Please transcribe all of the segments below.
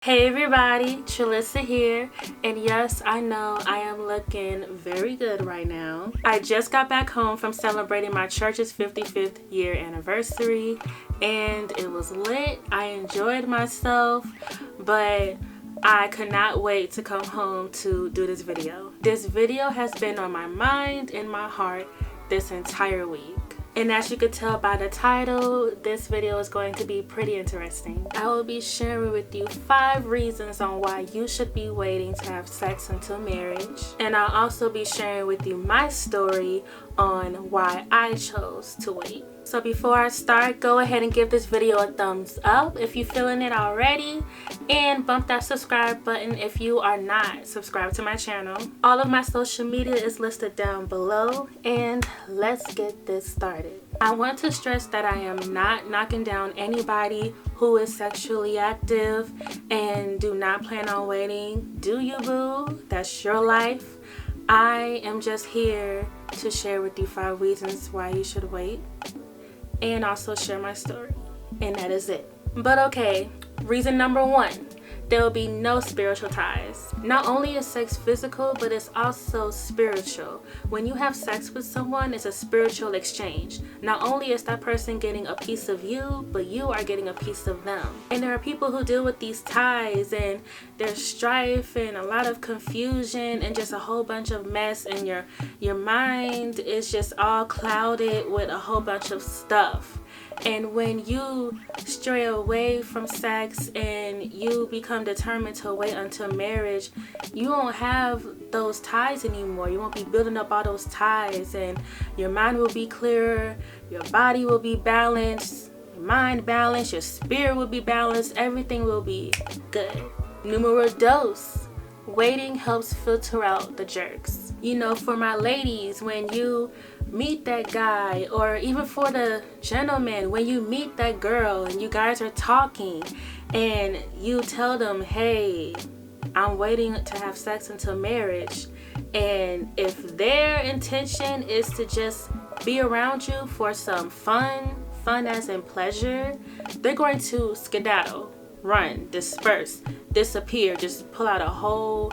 Hey everybody, Trelissa here, and yes, I know I am looking very good right now. I just got back home from celebrating my church's 55th year anniversary, and it was lit. I enjoyed myself, but I could not wait to come home to do this video. This video has been on my mind and my heart this entire week. And as you could tell by the title, this video is going to be pretty interesting. I will be sharing with you 5 reasons on why you should be waiting to have sex until marriage. And I'll also be sharing with you my story on why I chose to wait. So before I start, go ahead and give this video a thumbs up if you're feeling it already, and bump that subscribe button if you are not subscribed to my channel. All of my social media is listed down below, and let's get this started. I want to stress that I am not knocking down anybody who is sexually active and do not plan on waiting. Do you, boo? That's your life. I am just here to share with you 5 reasons why you should wait, and also share my story, and that is it. But okay, reason number 1, there will be no spiritual ties. Not only is sex physical, but it's also spiritual. When you have sex with someone, it's a spiritual exchange. Not only is that person getting a piece of you, but you are getting a piece of them. And there are people who deal with these ties, and there's strife and a lot of confusion and just a whole bunch of mess, and your mind is just all clouded with a whole bunch of stuff. And when you stray away from sex and you become determined to wait until marriage, you won't have those ties anymore. You won't be building up all those ties, and your mind will be clearer, your body will be balanced, your mind balanced, your spirit will be balanced, everything will be good. Numero dos, waiting helps filter out the jerks. You know, for my ladies, when you meet that guy, or even for the gentleman, when you meet that girl and you guys are talking and you tell them, hey, I'm waiting to have sex until marriage, and if their intention is to just be around you for some fun as in pleasure, they're going to skedaddle, run, disperse, disappear, just pull out a whole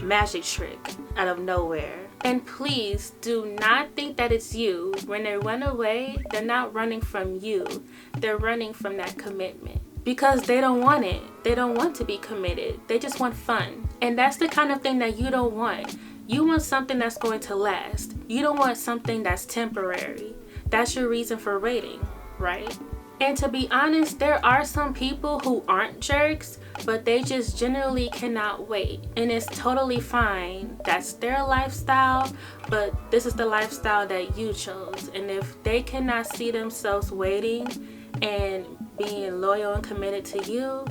magic trick out of nowhere. And please do not think that it's you. When they run away, they're not running from you. They're running from that commitment, because they don't want it. They don't want to be committed. They just want fun. And that's the kind of thing that you don't want. You want something that's going to last. You don't want something that's temporary. That's your reason for waiting, right? And to be honest, there are some people who aren't jerks, but they just generally cannot wait. And it's totally fine. That's their lifestyle, but this is the lifestyle that you chose. And if they cannot see themselves waiting and being loyal and committed to you,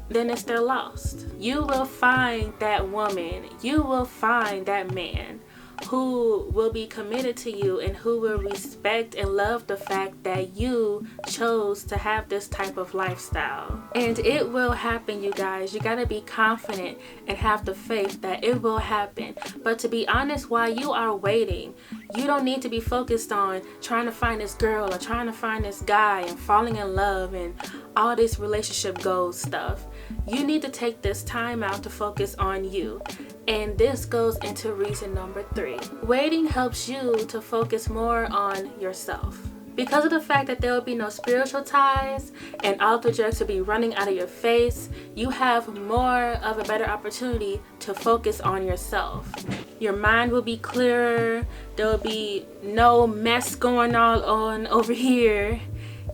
then it's their loss. You will find that woman, you will find that man who will be committed to you and who will respect and love the fact that you chose to have this type of lifestyle. And it will happen, you guys. You gotta be confident and have the faith that it will happen. But to be honest, while you are waiting, you don't need to be focused on trying to find this girl or trying to find this guy and falling in love and all this relationship goals stuff. You need to take this time out to focus on you. And this goes into reason number 3. Waiting helps you to focus more on yourself. Because of the fact that there will be no spiritual ties and all the jerks will be running out of your face, you have more of a better opportunity to focus on yourself. Your mind will be clearer. There will be no mess going on over here.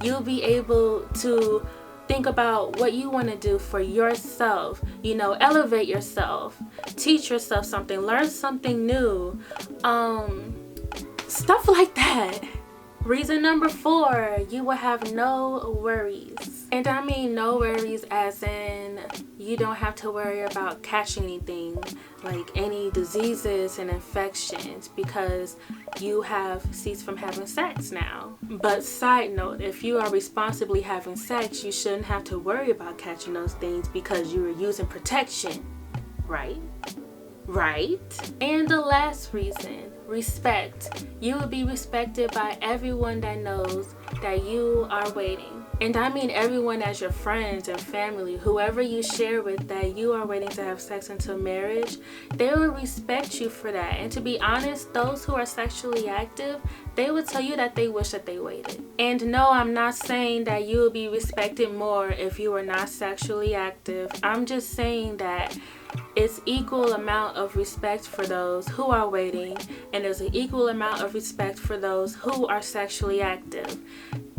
You'll be able to think about what you want to do for yourself. You know, elevate yourself, teach yourself something, learn something new, stuff like that. Reason number 4, you will have no worries. And I mean no worries as in you don't have to worry about catching anything, like any diseases and infections, because you have ceased from having sex now. But side note, if you are responsibly having sex, you shouldn't have to worry about catching those things because you are using protection, right? And the last reason, respect. You will be respected by everyone that knows that you are waiting. And I mean everyone as your friends and family, whoever you share with, that you are waiting to have sex until marriage, they will respect you for that. And to be honest, those who are sexually active, they would tell you that they wish that they waited. And no, I'm not saying that you will be respected more if you are not sexually active. I'm just saying that it's equal amount of respect for those who are waiting, and there's an equal amount of respect for those who are sexually active.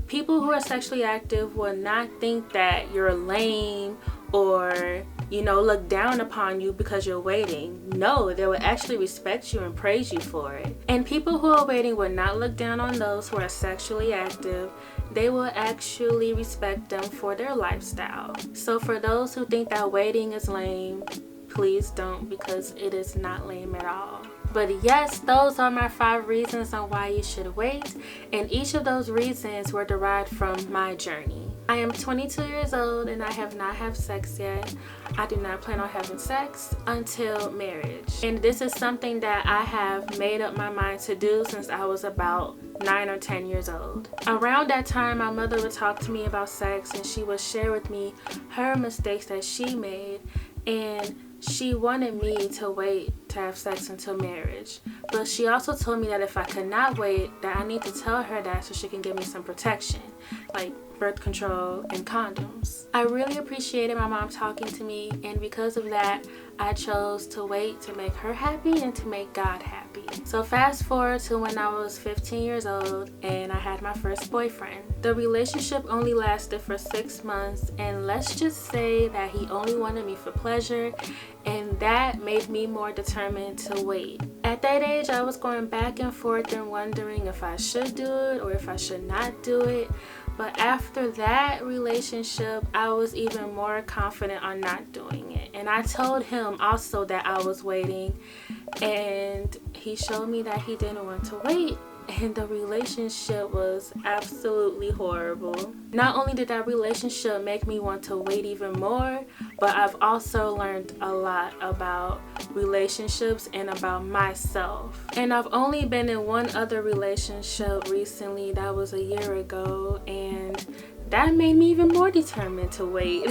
People who are sexually active will not think that you're lame or, look down upon you because you're waiting. No, they will actually respect you and praise you for it. And people who are waiting will not look down on those who are sexually active. They will actually respect them for their lifestyle. So for those who think that waiting is lame, please don't, because it is not lame at all. But yes, those are my 5 reasons on why you should wait, and each of those reasons were derived from my journey. I am 22 years old and I have not had sex yet. I do not plan on having sex until marriage. And this is something that I have made up my mind to do since I was about 9 or 10 years old. Around that time, my mother would talk to me about sex, and she would share with me her mistakes that she made, and she wanted me to wait to have sex until marriage. But she also told me that if I could not wait, that I need to tell her that so she can give me some protection, like birth control and condoms. I really appreciated my mom talking to me, and because of that, I chose to wait to make her happy and to make God happy. So fast forward to when I was 15 years old and I had my first boyfriend. The relationship only lasted for 6 months, and let's just say that he only wanted me for pleasure, and that made me more determined to wait. At that age, I was going back and forth and wondering if I should do it or if I should not do it. But after that relationship, I was even more confident on not doing it. And I told him also that I was waiting, and he showed me that he didn't want to wait. And the relationship was absolutely horrible. Not only did that relationship make me want to wait even more, but I've also learned a lot about relationships and about myself. And I've only been in one other relationship recently. That was a year ago, and that made me even more determined to wait.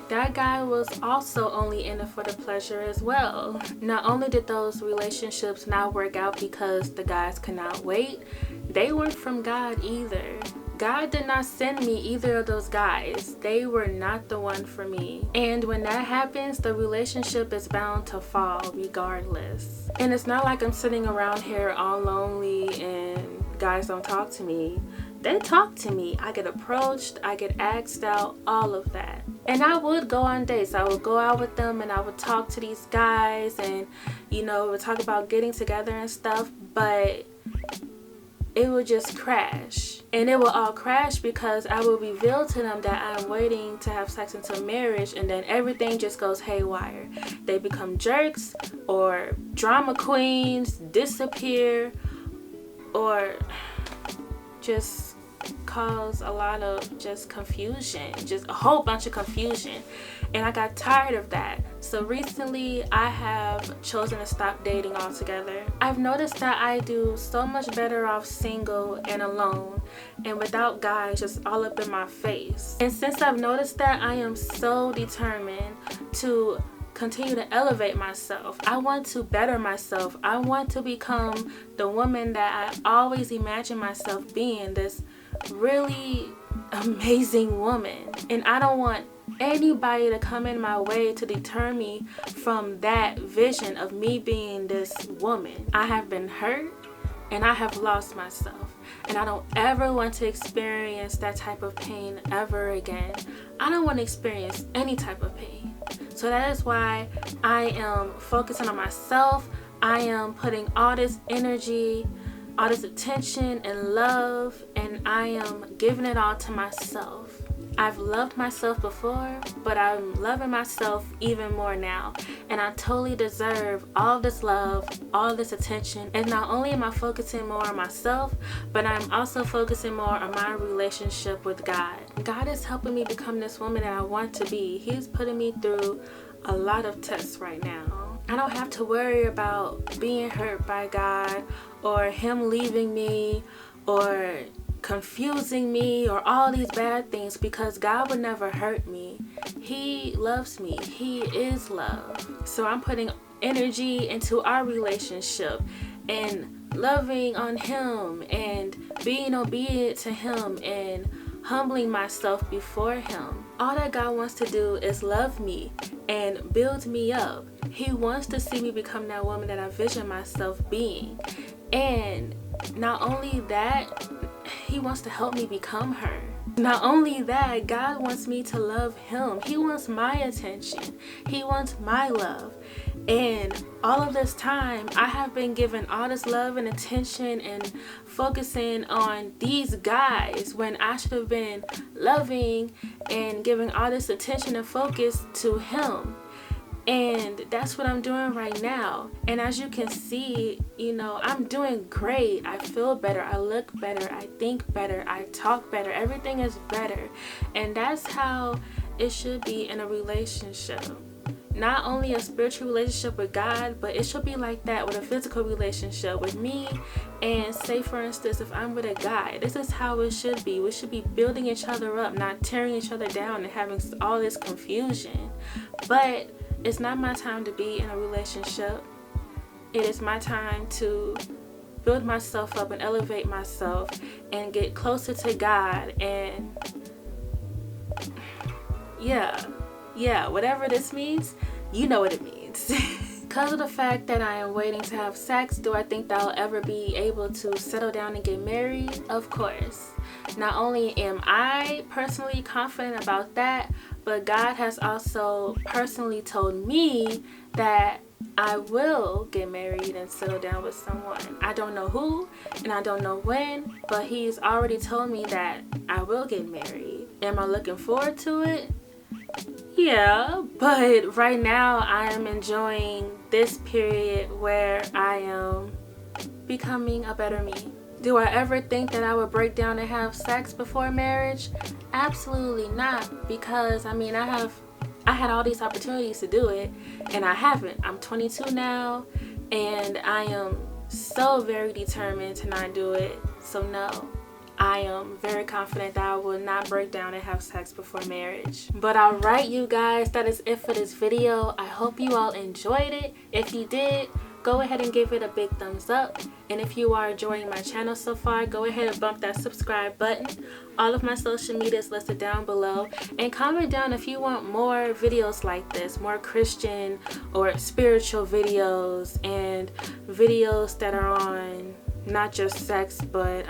That guy was also only in it for the pleasure as well. Not only did those relationships not work out because the guys could not wait, they weren't from God either. God did not send me either of those guys. They were not the one for me. And when that happens, the relationship is bound to fall regardless. And it's not like I'm sitting around here all lonely and guys don't talk to me. They talk to me. I get approached, I get asked out, all of that. And I would go on dates. I would go out with them and I would talk to these guys, and we would talk about getting together and stuff, but it would just crash. And it will all crash because I will reveal to them that I'm waiting to have sex until marriage, and then everything just goes haywire. They become jerks or drama queens, disappear, or just cause a lot of just confusion, just a whole bunch of confusion. And I got tired of that. So recently I have chosen to stop dating altogether. I've noticed that I do so much better off single and alone and without guys just all up in my face. And since I've noticed that, I am so determined to continue to elevate myself. I want to better myself. I want to become the woman that I always imagined myself being, this really amazing woman. And I don't want anybody to come in my way to deter me from that vision of me being this woman. I have been hurt and I have lost myself, and I don't ever want to experience that type of pain ever again. I don't want to experience any type of pain. So that is why I am focusing on myself. I am putting all this energy, all this attention and love, and I am giving it all to myself. I've loved myself before, but I'm loving myself even more now. And I totally deserve all this love, all this attention. And not only am I focusing more on myself, but I'm also focusing more on my relationship with God. God is helping me become this woman that I want to be. He's putting me through a lot of tests right now. I don't have to worry about being hurt by God or Him leaving me or confusing me or all these bad things, because God would never hurt me. He loves me. He is love. So I'm putting energy into our relationship and loving on him and being obedient to him and humbling myself before him. All that God wants to do is love me and build me up. He wants to see me become that woman that I vision myself being. And not only that, he wants to help me become her. Not only that, God wants me to love him. He wants my attention. He wants my love. And all of this time, I have been given all this love and attention and focusing on these guys when I should have been loving and giving all this attention and focus to him. And that's what I'm doing right now. And as you can see, I'm doing great. I feel better. I look better. I think better. I talk better. Everything is better. And that's how it should be in a relationship. Not only a spiritual relationship with God, but it should be like that with a physical relationship with me. And say, for instance, if I'm with a guy, this is how it should be. We should be building each other up, not tearing each other down and having all this confusion. But it's not my time to be in a relationship. It is my time to build myself up and elevate myself and get closer to God. And yeah, whatever this means, you know what it means. Because of the fact that I am waiting to have sex, do I think that I'll ever be able to settle down and get married? Of course. Not only am I personally confident about that, but God has also personally told me that I will get married and settle down with someone. I don't know who and I don't know when, but he's already told me that I will get married. Am I looking forward to it? Yeah, but right now I am enjoying this period where I am becoming a better me. Do I ever think that I would break down and have sex before marriage? Absolutely not, because I had all these opportunities to do it and I haven't. I'm 22 now and I am so very determined to not do it. So no, I am very confident that I will not break down and have sex before marriage. But alright, you guys, that is it for this video. I hope you all enjoyed it. If you did, go ahead and give it a big thumbs up. And if you are enjoying my channel so far, go ahead and bump that subscribe button. All of my social media is listed down below. And comment down if you want more videos like this, more Christian or spiritual videos, and videos that are on not just sex, but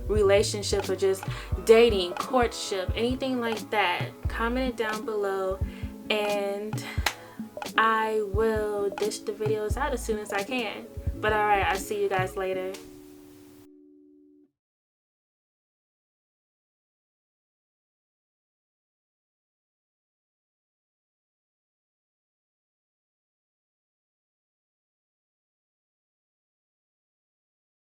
relationships or just dating, courtship, anything like that. Comment it down below and I will dish the videos out as soon as I can. But alright, I'll see you guys later.